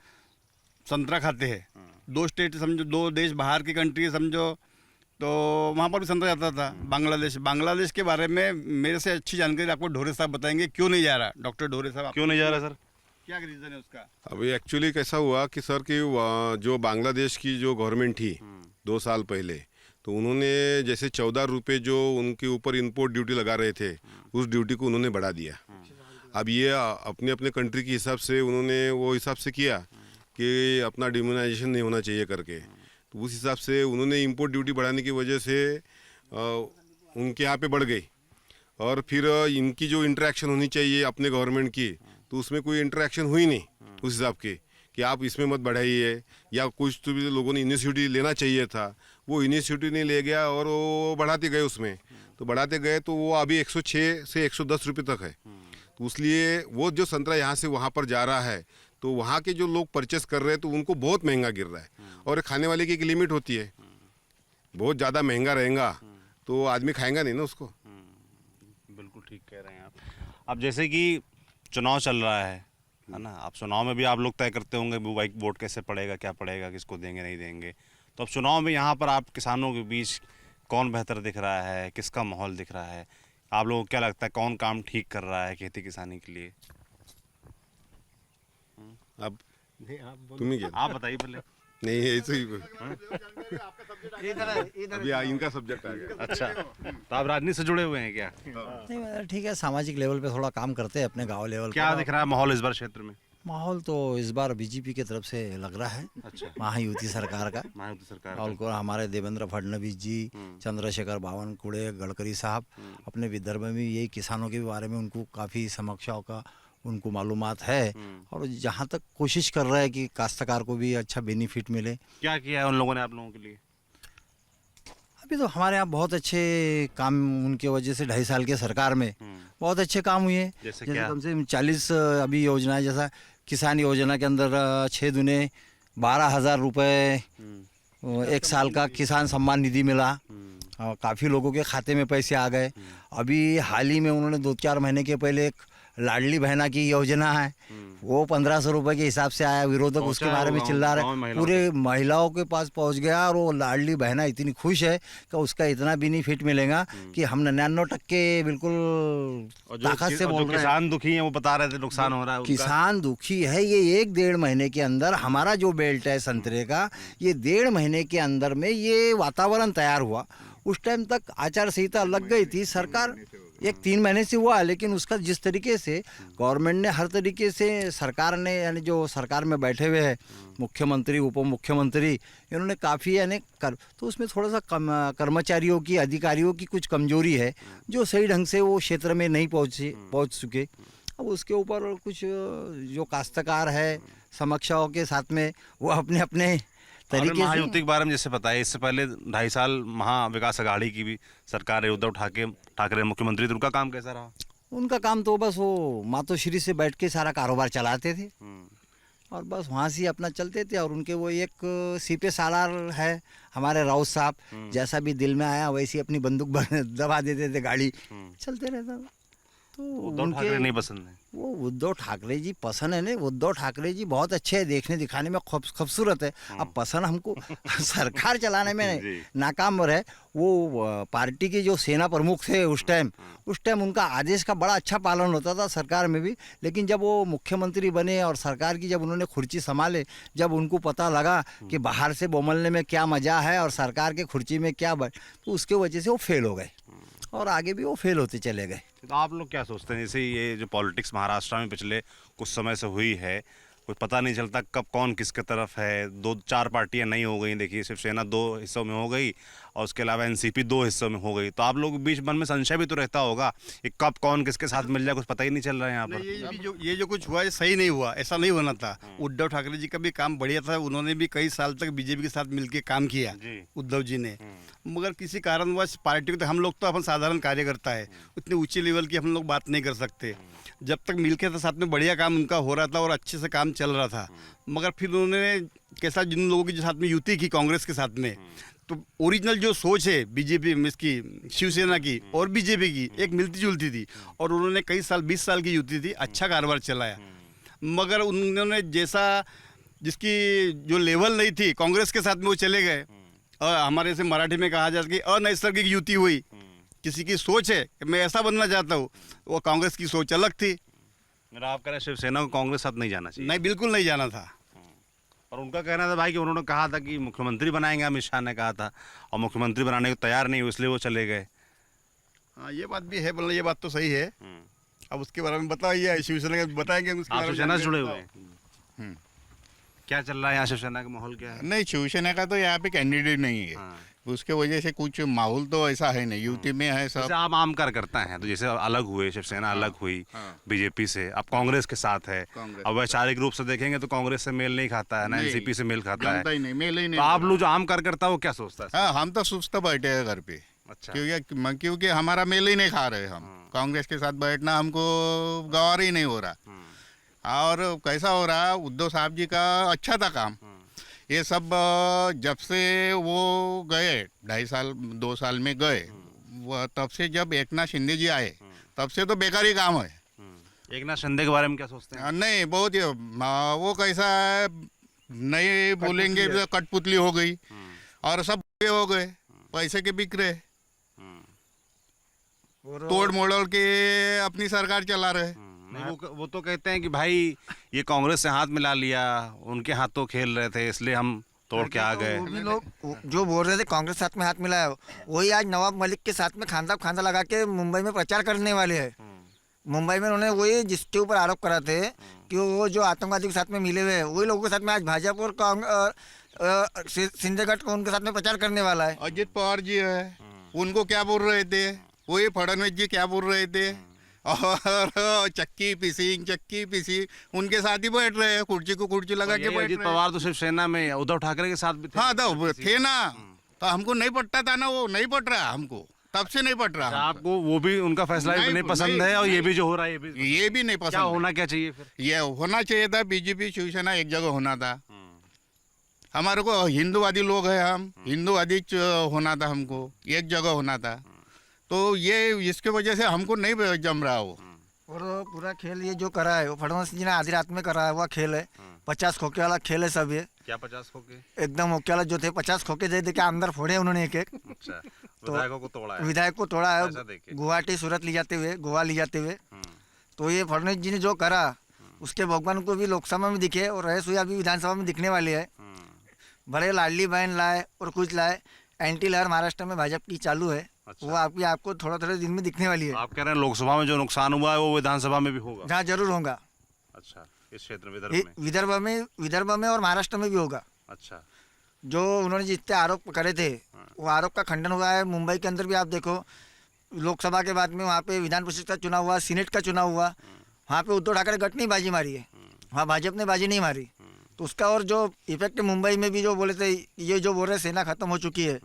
संतरा खाते हैं। 2 स्टेट समझो, 2 देश बाहर की कंट्री समझो, तो वहाँ पर भी संतरा जाता था। बांग्लादेश के बारे में मेरे से अच्छी जानकारी आपको ढोरे साहब बताएंगे, क्यों नहीं जा रहा। डॉक्टर ढोरे साहब, क्यों नहीं जा रहा सर? क्या रीज़न है उसका? अभी एक्चुअली कैसा हुआ कि सर कि जो बांग्लादेश की जो गवर्नमेंट थी 2 साल पहले, तो उन्होंने जैसे 14 रुपये जो उनके ऊपर इम्पोर्ट ड्यूटी लगा रहे थे, उस ड्यूटी को उन्होंने बढ़ा दिया। अब ये अपने अपने कंट्री के हिसाब से उन्होंने वो हिसाब से किया कि अपना डिमोनाइजेशन नहीं होना चाहिए करके, तो उस हिसाब से उन्होंने इम्पोर्ट ड्यूटी बढ़ाने की वजह से उनके यहाँ पे बढ़ गई। और फिर इनकी जो इंटरेक्शन होनी चाहिए अपने गवर्नमेंट की, तो उसमें कोई इंटरेक्शन हुई नहीं उस हिसाब की कि आप इसमें मत बढ़ाइए, या कुछ तो भी लोगों ने इनिशिएटिव लेना चाहिए था, वो इनिशिएटिव नहीं ले गया और वो बढ़ाते गए उसमें। तो बढ़ाते गए तो वो अभी 106 से 110 रुपये तक है। तो इसलिए वो जो संतरा यहाँ से वहाँ पर जा रहा है, तो वहाँ के जो लोग परचेस कर रहे हैं तो उनको बहुत महंगा गिर रहा है। और खाने वाले की एक लिमिट होती है, बहुत ज़्यादा महंगा रहेगा तो आदमी खाएगा नहीं ना उसको। बिल्कुल ठीक कह रहे हैं आप। अब जैसे कि चुनाव चल रहा है ना, आप चुनाव में भी आप लोग तय करते होंगे वोट कैसे पड़ेगा, क्या पड़ेगा, किसको देंगे नहीं देंगे। तो अब चुनाव में यहाँ पर आप किसानों के बीच कौन बेहतर दिख रहा है, किसका माहौल दिख रहा है? आप लोगों को क्या लगता है कौन काम ठीक कर रहा है खेती किसानी के लिए? अब तुम्हें क्या, आप बताइए पहले। नहीं ऐसे ही अभी इनका सब्जेक्ट आ गया। अच्छा, तो आप राजनीति से जुड़े हुए हैं क्या? नहीं मतलब ठीक है, सामाजिक लेवल पे थोड़ा काम करते हैं अपने गांव लेवल क्या पर। दिख रहा है माहौल इस बार क्षेत्र में? माहौल तो इस बार बीजेपी की तरफ से लग रहा है, अच्छा, महायुति सरकार का। मायावती सरकार और को हमारे देवेंद्र फडणवीस जी, चंद्रशेखर बावनकुड़े, गडकरी साहब अपने विदर्भ में भी यही किसानों के बारे में उनको काफ़ी समीक्षाओं का उनको मालूमात है और जहाँ तक कोशिश कर रहे हैं कि काश्तकार को भी अच्छा बेनिफिट मिले। क्या किया है उन लोगों ने आप लोगों के लिए? अभी तो हमारे यहाँ बहुत अच्छे काम उनके वजह से 2.5 साल के सरकार में बहुत अच्छे काम हुए। जैसे क्या? कम से कम 40 अभी योजना है, जैसा किसान योजना के अंदर 6 दूने 12,000 रुपये 1 साल का किसान सम्मान निधि मिला और काफ़ी लोगों के खाते में पैसे आ गए। अभी हाल ही में उन्होंने 2-4 महीने के पहले एक लाडली बहना की योजना है, वो 1,500 रुपये के हिसाब से आया। विरोधक उसके पहुंचा बारे में गाँव- चिल्ला गाँव में रहे, महिलाओं पूरे महिलाओं के पास पहुंच गया और वो लाडली बहना इतनी खुश है कि उसका इतना बेनिफिट मिलेगा कि हम 99% बिल्कुल ताकत से बोल रहे हैं। किसान दुखी हैं वो बता रहे थे नुकसान हो रहा है उनका। किसान दुखी है। ये 1-1.5 महीने के अंदर हमारा जो बेल्ट है संतरे का, ये 1.5 महीने के अंदर में ये वातावरण तैयार हुआ। उस टाइम तक आचार संहिता लग गई थी, सरकार 1-3 महीने से हुआ, लेकिन उसका जिस तरीके से गवर्नमेंट ने हर तरीके से सरकार ने यानी जो सरकार में बैठे हुए हैं मुख्यमंत्री उप मुख्यमंत्री, इन्होंने काफ़ी यानी तो उसमें थोड़ा सा कर्मचारियों की अधिकारियों की कुछ कमजोरी है जो सही ढंग से वो क्षेत्र में नहीं पहुँच चुके। अब उसके ऊपर कुछ जो काश्तकार है समीक्षाओं के साथ में वो अपने अपने और तरीके महायुति से। के बारे में जैसे बताया, इससे पहले 2.5 साल महाविकास अघाड़ी की भी सरकार है, उद्धव ठाकरे मुख्यमंत्री थे, उनका काम कैसा रहा? उनका काम तो बस वो मातोश्री से बैठ के सारा कारोबार चलाते थे और बस वहाँ से ही अपना चलते थे। और उनके वो एक सीपे सालार है हमारे राउत साहब, जैसा भी दिल में आया वैसी अपनी बंदूक दबा देते थे, गाड़ी चलते रहता था। तो उद्धव ठाकरे नहीं पसंद है? वो उद्धव ठाकरे जी पसंद है। नहीं, उद्धव ठाकरे जी बहुत अच्छे हैं, देखने दिखाने में खूबसूरत है। अब पसंद हमको सरकार चलाने में नाकाम रहे। वो पार्टी के जो सेना प्रमुख थे उस टाइम उनका आदेश का बड़ा अच्छा पालन होता था सरकार में भी। लेकिन जब वो मुख्यमंत्री बने और सरकार की जब उन्होंने खुर्ची संभाले, जब उनको पता लगा कि बाहर से बोमलने में क्या मज़ा है और सरकार के खुर्ची में क्या तो उसके वजह से वो फेल हो गए और आगे भी वो फेल होते चले गए। तो आप लोग क्या सोचते हैं, जैसे ये जो पॉलिटिक्स महाराष्ट्र में पिछले कुछ समय से हुई है, कुछ पता नहीं चलता कब कौन किसके तरफ है। 2-4 पार्टियां नई हो गई, देखिए शिवसेना 2 हिस्सों में हो गई और उसके अलावा एनसीपी 2 हिस्सों में हो गई। तो आप लोग बीच मन में संशय भी तो रहता होगा कि कब कौन किसके साथ मिल जाए, कुछ पता ही नहीं चल रहा है यहाँ पर। ये जो कुछ हुआ है सही नहीं हुआ, ऐसा नहीं होना था। उद्धव ठाकरे जी का भी काम बढ़िया था, उन्होंने भी कई साल तक बीजेपी के साथ मिलकर काम किया उद्धव जी ने। मगर किसी कारणवश पार्टी को, तो हम लोग तो अपन साधारण कार्यकर्ता है, उतने ऊंचे लेवल की हम लोग बात नहीं कर सकते। जब तक मिलके तो साथ में बढ़िया काम उनका हो रहा था और अच्छे से काम चल रहा था। मगर फिर उन्होंने कैसा जिन लोगों के साथ में युति की कांग्रेस के साथ में, तो ओरिजिनल जो सोच है बीजेपी में इसकी शिवसेना की और बीजेपी की एक मिलती जुलती थी और उन्होंने कई साल 20 साल की युति थी, अच्छा कारोबार चलाया। मगर उन्होंने जैसा जिसकी जो लेवल नहीं थी कांग्रेस के साथ में वो चले गए। और हमारे से मराठी में कहा जाता है कि अनैसर्गिक युति हुई। किसी की सोच है कि मैं ऐसा बनना चाहता हूँ, वो कांग्रेस की सोच अलग थी। मेरा आप कह रहे हैं शिवसेना को कांग्रेस साथ नहीं जाना चाहिए? नहीं, बिल्कुल नहीं जाना था। और उनका कहना था भाई कि उन्होंने कहा था कि मुख्यमंत्री बनाएंगे, अमित शाह ने कहा था, और मुख्यमंत्री बनाने को तैयार नहीं हुए इसलिए वो चले गए। हाँ, ये बात भी है, बोलना ये बात तो सही है। अब उसके बारे में बताइए, शिवसेना के बताएंगे उसके आप बारे में। शिवसेना से जुड़े हुए हैं, क्या चल रहा है यहाँ? शिवसेना का माहौल क्या है? नहीं, शिवसेना का तो यहाँ पे कैंडिडेट नहीं है, उसके वजह से कुछ माहौल तो ऐसा है नहीं। यूटी में है सब। जैसे आप आम कार्यकर्ता हैं, तो जैसे अलग हुए, शिवसेना अलग हुई बीजेपी से, अब कांग्रेस के साथ है। अब वैचारिक रूप से देखेंगे तो कांग्रेस से मेल नहीं खाता है ना, एनसीपी से मेल खाता है। जमता ही नहीं, मेल ही नहीं। तो आप लोग जो आम कार्यकर्ता वो क्या सोचता है? हाँ, हम तो सुस्त बैठे हैं घर पे। अच्छा। क्योंकि हमारा मेल ही नहीं खा रहे हम। कांग्रेस के साथ बैठना हमको गवार ही नहीं हो रहा। और कैसा हो रहा, उद्धव साहब जी का अच्छा था काम। ये सब जब से वो गए 2.5 साल 2 साल में गए, वो तब से जब एकनाथ शिंदे जी आए तब से तो बेकार ही काम है। एकनाथ शिंदे के बारे में क्या सोचते हैं? नहीं, बहुत ही वो कैसा है, नहीं बोलेंगे तो कठपुतली हो गई और सब हो गए, पैसे के बिक रहे, तोड़ मोड़ के अपनी सरकार चला रहे। नहीं, वो तो कहते हैं कि भाई ये कांग्रेस से हाथ मिला लिया, उनके हाथों खेल रहे थे इसलिए हम तोड़ के आ गए। वो भी लोग जो बोल रहे थे कांग्रेस साथ में हाथ मिलाया, वही आज नवाब मलिक के साथ में खांदा लगा के मुंबई में प्रचार करने वाले हैं। मुंबई में उन्होंने वही जिसके ऊपर आरोप करा थे कि वो जो आतंकवादी के साथ में मिले हुए हैं, वही लोगों के साथ में आज भाजपा और सिंधेगढ़ उनके साथ में प्रचार करने वाला है। अजित पवार जी है, उनको क्या बोल रहे थे, वही फडणवीस जी क्या बोल रहे थे, और चक्की पीसी उनके साथ ही बैठ रहे हैं, कुर्सी को कुर्सी लगा के यही बैठ अजीत रहे हैं। पवार तो शिवसेना में उद्धव ठाकरे के साथ भी थे। हाँ तो थे ना, तो हमको नहीं पटता था ना, वो नहीं पट रहा हमको, तब से नहीं पट रहा अच्छा, हमको। आपको वो भी उनका फैसला भी नहीं, नहीं पसंद है और ये भी जो हो रहा है ये भी नहीं क्या पसंद। होना क्या चाहिए फिर? ये होना चाहिए था, बीजेपी शिवसेना एक जगह होना था। हमारे को हिंदूवादी लोग हैं, हम हिंदूवादी होना था, हमको एक जगह होना था। तो ये इसके वजह से हमको नहीं जम रहा वो। और पूरा खेल ये जो करा है वो फडणवीस जी ने आधी रात में करा है, वह खेल है 50 खोखे वाला खेल है सब ये। क्या 50 खोके? एकदम ओके वाला जो थे 50 खोखे दे दे के अंदर फोड़े उन्होंने एक एक अच्छा, विधायकों को तोड़ा है। विधायक को तोड़ा ऐसा है, देखे। गुवाहाटी सूरत ले जाते हुए, गोवा ले जाते हुए। तो ये फडणवीस जी ने जो करा उसके भगवान को भी लोकसभा में दिखे और रहे सुई अभी विधानसभा में दिखने वाली है। भले लाडली बहन लाए और कुछ लाए, एंटी लहर महाराष्ट्र में भाजपा की चालू है। अच्छा। वो आपको थोड़ा थोड़े दिन में दिखने वाली है। आप कह रहे हैं लोकसभा में जो नुकसान हुआ है वो विधानसभा में भी होगा? जहाँ जरूर होगा, अच्छा, इस क्षेत्र विदर्भ में। विदर्भ में और महाराष्ट्र में भी होगा। अच्छा, जो उन्होंने जितने आरोप करे थे वो आरोप का खंडन हुआ है। मुंबई के अंदर भी आप देखो, लोकसभा के बाद में वहाँ पे विधान परिषद का चुनाव हुआ, सीनेट का चुनाव हुआ, वहाँ पे उद्धव ठाकरे गट नहीं बाजी मारी है, वहाँ भाजपा ने बाजी नहीं मारी। तो उसका और जो इफेक्ट मुंबई में भी जो बोले थे, ये जो बोल रहे सेना खत्म हो चुकी है,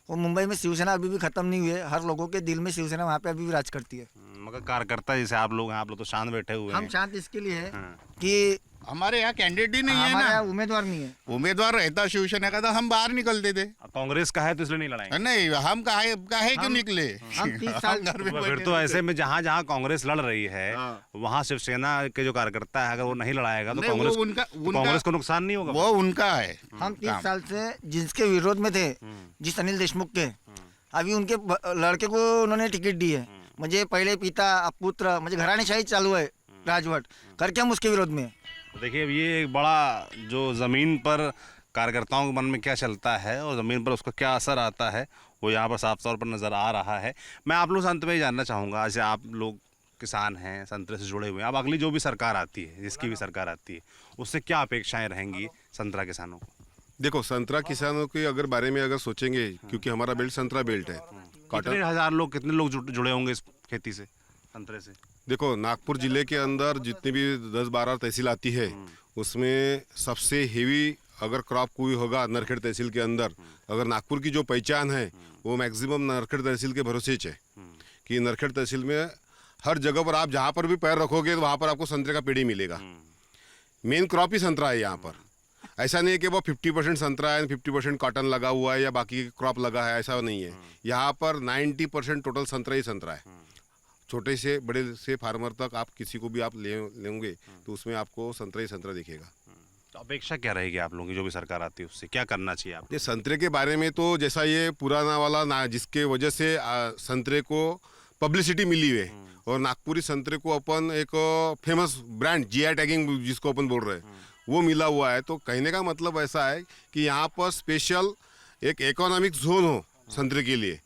वो मुंबई में शिवसेना अभी भी खत्म नहीं हुई है। हर लोगों के दिल में शिवसेना वहाँ पे अभी भी राज करती है। मगर कार्यकर्ता जैसे आप लोग हैं, आप लोग तो शांत बैठे हुए हम हैं। शांत इसके लिए है हाँ। कि हमारे यहाँ कैंडिडेट ही नहीं है हमारे ना, यहाँ उम्मीदवार नहीं है। उम्मीदवार रहता शिवसेना का तो हम बाहर निकलते थे। कांग्रेस का है तो इसलिए नहीं लड़ाएंगे? नहीं, हम काहे क्यों निकले? हम 30 साल घर में फिर बैठे तो रहते। ऐसे में जहाँ जहाँ कांग्रेस लड़ रही है हाँ। वहाँ शिवसेना के जो कार्यकर्ता है अगर वो नहीं लड़ाएगा तो नहीं, वो कांग्रेस उनका- कांग्रेस को नुकसान नहीं होगा? वो उनका है। हम 30 साल से जिसके विरोध में थे, जिस अनिल देशमुख के, अभी उनके लड़के को उन्होंने टिकट दी है। मुझे पहले पिता अब पुत्र, मुझे घरानेशाही चालू है राजवट करके हम उसके विरोध में हैं। देखिए अब ये एक बड़ा जो ज़मीन पर कार्यकर्ताओं के मन में क्या चलता है और ज़मीन पर उसका क्या असर आता है वो यहाँ पर साफ तौर पर नज़र आ रहा है। मैं आप लोग से अंत में ही जानना चाहूँगा, जैसे आप लोग किसान हैं, संतरे से जुड़े हुए हैं, अब अगली जो भी सरकार आती है, जिसकी भी सरकार आती है, उससे क्या अपेक्षाएं रहेंगी संतरा किसानों को? देखो, संतरा किसानों के अगर बारे में अगर सोचेंगे, क्योंकि हमारा बेल्ट संतरा बेल्ट है, कितने हजार लोग, कितने लोग जुड़े होंगे इस खेती से, संतरे से? देखो, नागपुर जिले के अंदर जितनी भी 10-12 तहसील आती है उसमें सबसे हेवी अगर क्रॉप कोई होगा नरखेड़ तहसील के अंदर, अगर नागपुर की जो पहचान है वो मैक्सिमम नरखेड़ तहसील के भरोसे है कि नरखेड़ तहसील में हर जगह पर आप जहाँ पर भी पैर रखोगे तो वहाँ पर आपको संतरे का पेड़ ही मिलेगा। मेन क्रॉप ही संतरा है यहाँ पर। ऐसा नहीं है कि वो 50% संतरा है, 50% कॉटन लगा हुआ है या बाकी क्रॉप लगा है, ऐसा नहीं है। यहाँ पर 90% टोटल संतरा ही संतरा है। छोटे से बड़े से फार्मर तक आप किसी को भी आप लेंगे तो उसमें आपको संतरा ही संतरा दिखेगा। तो अपेक्षा क्या रहेगी आप लोगों की, जो भी सरकार आती है उससे क्या करना चाहिए आप? ये संतरे के बारे में तो जैसा ये पुराना वाला ना, जिसके वजह से संतरे को पब्लिसिटी मिली है और नागपुरी संतरे को अपन एक फेमस ब्रांड जीआई टैगिंग जिसको अपन बोल रहे हैं वो मिला हुआ है। तो कहने का मतलब ऐसा है कि यहाँ पर स्पेशल एक इकोनॉमिक जोन हो संतरे के लिए,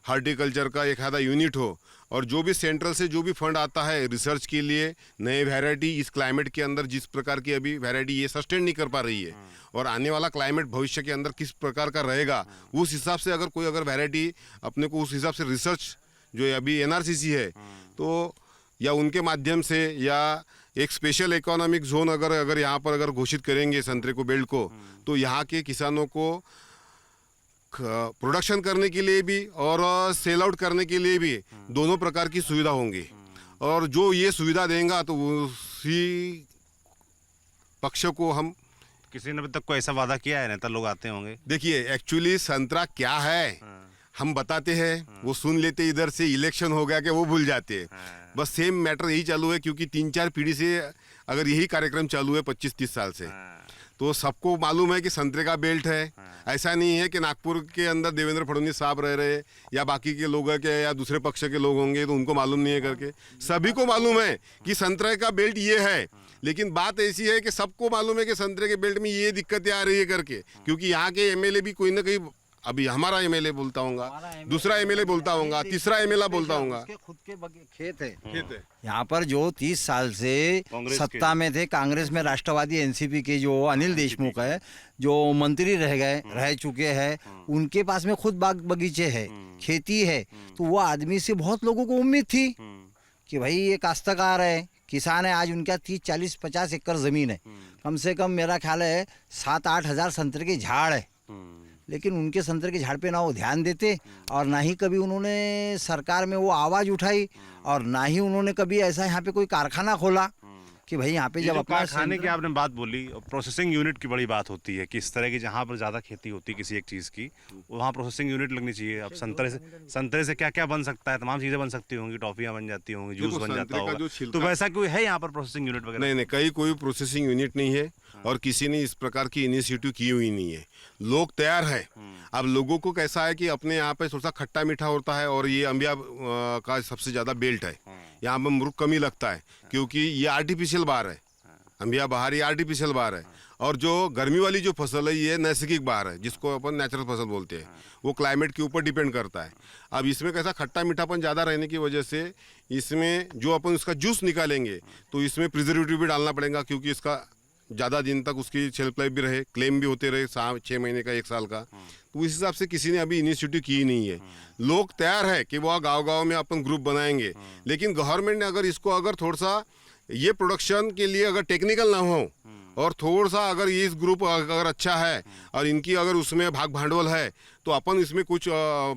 हॉर्टिकल्चर का एक आधा यूनिट हो, और जो भी सेंट्रल से जो भी फंड आता है रिसर्च के लिए, नए वैरायटी इस क्लाइमेट के अंदर जिस प्रकार की अभी वैरायटी ये सस्टेन नहीं कर पा रही है और आने वाला क्लाइमेट भविष्य के अंदर किस प्रकार का रहेगा, उस हिसाब से अगर कोई अगर वैरायटी अपने को उस हिसाब से रिसर्च जो अभी एनआरसीसी है तो या उनके माध्यम से या एक स्पेशल इकोनॉमिक जोन अगर यहाँ पर अगर घोषित करेंगे संतरे को बेल्ट को, तो यहाँ के किसानों को प्रोडक्शन करने के लिए भी और सेल आउट करने के लिए भी दोनों प्रकार की सुविधा होंगी। और जो ये सुविधा देगा तो उसी पक्ष को हम, किसी ने अभी तक कोई ऐसा वादा किया है? नेता लोग आते होंगे। देखिए एक्चुअली संतरा क्या है हम बताते हैं, वो सुन लेते, इधर से इलेक्शन हो गया कि वो भूल जाते हैं। बस सेम मैटर यही चालू है, क्योंकि 3-4 पीढ़ी से अगर यही कार्यक्रम चालू है 25-30 साल से, तो सबको मालूम है कि संतरे का बेल्ट है। ऐसा नहीं है कि नागपुर के अंदर देवेंद्र फडणवीस साहब रह रहे या बाकी के लोग है कि या दूसरे पक्ष के लोग होंगे तो उनको मालूम नहीं है करके, सभी को मालूम है कि संतरे का बेल्ट ये है। लेकिन बात ऐसी है कि सबको मालूम है कि संतरे के बेल्ट में ये दिक्कतें आ रही है करके, क्योंकि यहाँ के एमएलए भी कोई ना कोई, अभी हमारा एमएलए बोलता होगा, दूसरा एमएलए बोलता होगा, तीसरा एमएलए बोलता होगा। उसके खुद के खेत है खेत है। यहाँ पर जो 30 साल से कांग्रेस सत्ता में थे, कांग्रेस में राष्ट्रवादी एनसीपी के जो अनिल देशमुख है, जो मंत्री रह चुके हैं, उनके पास में खुद बाग बगीचे है, खेती है। तो वो आदमी से बहुत लोगों को उम्मीद थी कि भाई ये काश्तकार है, किसान है, आज उनका 30, 40, 50 एकड़ ज़मीन है, कम से कम मेरा ख्याल है 7-8 हज़ार संतरे के झाड़ है, लेकिन उनके संतरे के झाड़ पे ना वो ध्यान देते और ना ही कभी उन्होंने सरकार में वो आवाज़ उठाई और ना ही उन्होंने कभी ऐसा यहाँ पे कोई कारखाना खोला कि भाई यहाँ पे ये जब जो अपना कारखाने की आपने बात बोली, प्रोसेसिंग यूनिट की बड़ी बात होती है कि इस तरह की जहाँ पर ज़्यादा खेती होती है किसी एक चीज़ की, वहाँ प्रोसेसिंग यूनिट लगनी चाहिए। अब संतरे से क्या क्या बन सकता है, तमाम चीज़ें बन सकती होंगी, टॉफियाँ बन जाती होंगी, जूस देखो, बन जाता संतरे का होगा, जो तो छिलका- वैसा कोई है यहाँ पर प्रोसेसिंग यूनिट वगैरह? नहीं नहीं, कहीं कोई प्रोसेसिंग यूनिट नहीं है और किसी ने इस प्रकार की इनिशिएटिव की हुई नहीं है। लोग तैयार है। अब लोगों को कैसा है कि अपने यहाँ पे थोड़ा सा खट्टा मीठा होता है और ये अम्बिया का सबसे ज़्यादा बेल्ट है, यहाँ पे मुर्ग कम ही लगता है क्योंकि ये आर्टिफिशियल बार है। अम्बिया बहार ये आर्टिफिशियल बार है और जो गर्मी वाली जो फसल है ये नैसर्गिक बार है, जिसको अपन नेचुरल फसल बोलते हैं। वो क्लाइमेट के ऊपर डिपेंड करता है। अब इसमें कैसा खट्टा मीठापन ज़्यादा रहने की वजह से इसमें जो अपन उसका जूस निकालेंगे तो इसमें प्रिजर्वेटिव भी डालना पड़ेगा क्योंकि इसका ज़्यादा दिन तक उसकी शेल्फ लाइफ भी रहे, क्लेम भी होते रहे 6 महीने का, 1 साल का। तो इस हिसाब से किसी ने अभी इनिशिएटिव की नहीं है। लोग तैयार है कि वह गांव-गांव में अपन ग्रुप बनाएंगे, लेकिन गवर्नमेंट ने अगर इसको अगर थोड़ा सा ये प्रोडक्शन के लिए अगर टेक्निकल ना हो और थोड़ा सा अगर ये इस ग्रुप अगर अच्छा है और इनकी अगर उसमें भाग भांडवल है तो अपन इसमें कुछ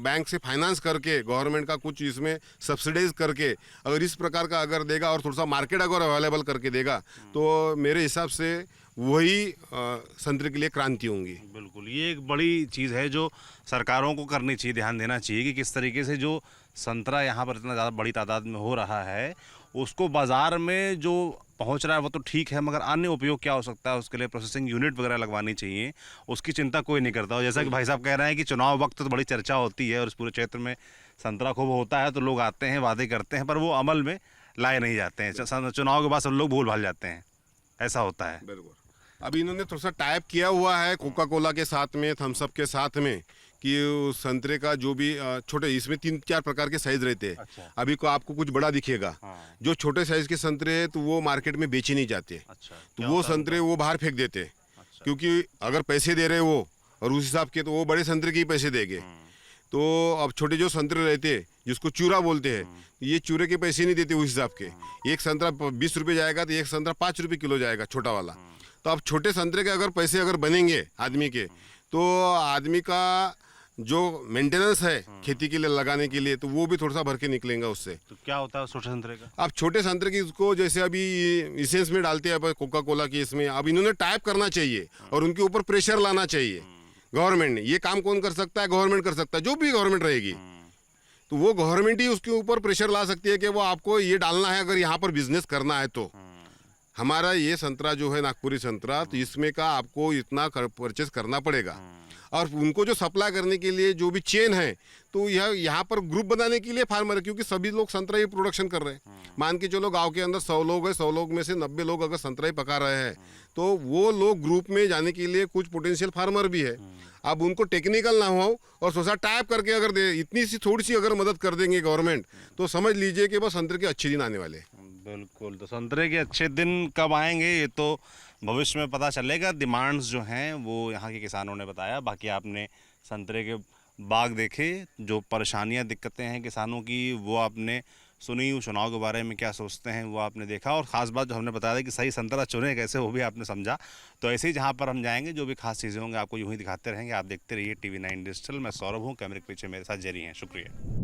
बैंक से फाइनेंस करके गवर्नमेंट का कुछ इसमें सब्सिडाइज करके अगर इस प्रकार का अगर देगा और थोड़ा सा मार्केट अगर अवेलेबल करके देगा तो मेरे हिसाब से वही संतरे के लिए क्रांति होंगी। बिल्कुल, ये एक बड़ी चीज़ है जो सरकारों को करनी चाहिए, ध्यान देना चाहिए कि किस तरीके से जो संतरा यहाँ पर इतना ज़्यादा बड़ी तादाद में हो रहा है उसको बाज़ार में जो पहुँच रहा है वो तो ठीक है, मगर अन्य उपयोग क्या हो सकता है उसके लिए प्रोसेसिंग यूनिट वगैरह लगवानी चाहिए, उसकी चिंता कोई नहीं करता। और जैसा कि भाई साहब कह रहे हैं कि चुनाव वक्त तो बड़ी चर्चा होती है और इस पूरे क्षेत्र में संतरा खूब होता है तो लोग आते हैं, वादे करते हैं, पर वो अमल में लाए नहीं जाते हैं। चुनाव के बाद सब लोग भूल भाल जाते हैं, ऐसा होता है। बिल्कुल। अभी इन्होंने थोड़ा सा टाइप किया हुआ है कोका कोला के साथ में, थम्स अप के साथ में कि उस संतरे का जो भी छोटे, इसमें 3-4 प्रकार के साइज रहते हैं। अच्छा। अभी को आपको कुछ बड़ा दिखेगा। हाँ। जो छोटे साइज के संतरे हैं तो वो मार्केट में बेचे नहीं जाते। अच्छा, तो वो संतरे वो बाहर फेंक देते हैं। क्योंकि अगर पैसे दे रहे वो और उस हिसाब के तो वो बड़े संतरे के ही पैसे देंगे। तो अब छोटे जो संतरे रहते हैं जिसको चूरा बोलते हैं, ये चूरे के पैसे नहीं देते उस हिसाब के। एक संतरा 20 रुपये जाएगा तो एक संतरा 5 रुपये किलो जाएगा छोटा वाला। तो अब छोटे संतरे के अगर पैसे अगर बनेंगे आदमी के तो आदमी का जो मेंटेनेंस है खेती के लिए लगाने के लिए तो वो भी थोड़ा सा भर के निकलेगा उससे। तो क्या होता है छोटे संतरे का? अब छोटे संतरे की इसको जैसे अभी इसेंस में डालते हैं कोका कोला की, इसमें अब इन्होंने टाइप करना चाहिए और उनके ऊपर प्रेशर लाना चाहिए गवर्नमेंट ने। ये काम कौन कर सकता है? गवर्नमेंट कर सकता है, जो भी गवर्नमेंट रहेगी तो वो गवर्नमेंट ही उसके ऊपर प्रेशर ला सकती है कि वो आपको ये डालना है अगर यहाँ पर बिजनेस करना है तो। हमारा ये संतरा जो है नागपुरी संतरा, तो इसमें का आपको इतना परचेस करना पड़ेगा और उनको जो सप्लाई करने के लिए जो भी चेन है तो यह यहाँ पर ग्रुप बनाने के लिए फार्मर है क्योंकि सभी लोग संतरा ही प्रोडक्शन कर रहे हैं। मान के चलो गांव के अंदर 100 लोग हैं, 100 लोग में से 90 लोग अगर संतरा ही पका रहे हैं तो वो लोग ग्रुप में जाने के लिए कुछ पोटेंशियल फार्मर भी है। अब उनको टेक्निकल ना हो और सोचा टाइप करके अगर दे इतनी सी थोड़ी सी अगर मदद कर देंगे गवर्नमेंट तो समझ लीजिए कि बस संतरे के अच्छे दिन आने वाले। बिल्कुल, तो संतरे के अच्छे दिन कब आएंगे ये तो भविष्य में पता चलेगा। डिमांड्स जो हैं वो यहाँ के किसानों ने बताया। बाकी आपने संतरे के बाग देखे, जो परेशानियाँ दिक्कतें हैं किसानों की वो आपने सुनी, चुनाव के बारे में क्या सोचते हैं वो आपने देखा और ख़ास बात जो हमने बताया कि सही संतरा चुने कैसे वो भी आपने समझा। तो ऐसे ही जहाँ पर हम जाएंगे जो भी खास चीज़ें होंगी आपको यूँ ही दिखाते रहेंगे। आप देखते रहिए TV9 डिजिटल। मैं सौरभ हूँ, कैमरे के पीछे मेरे साथ जेरी हैं। शुक्रिया।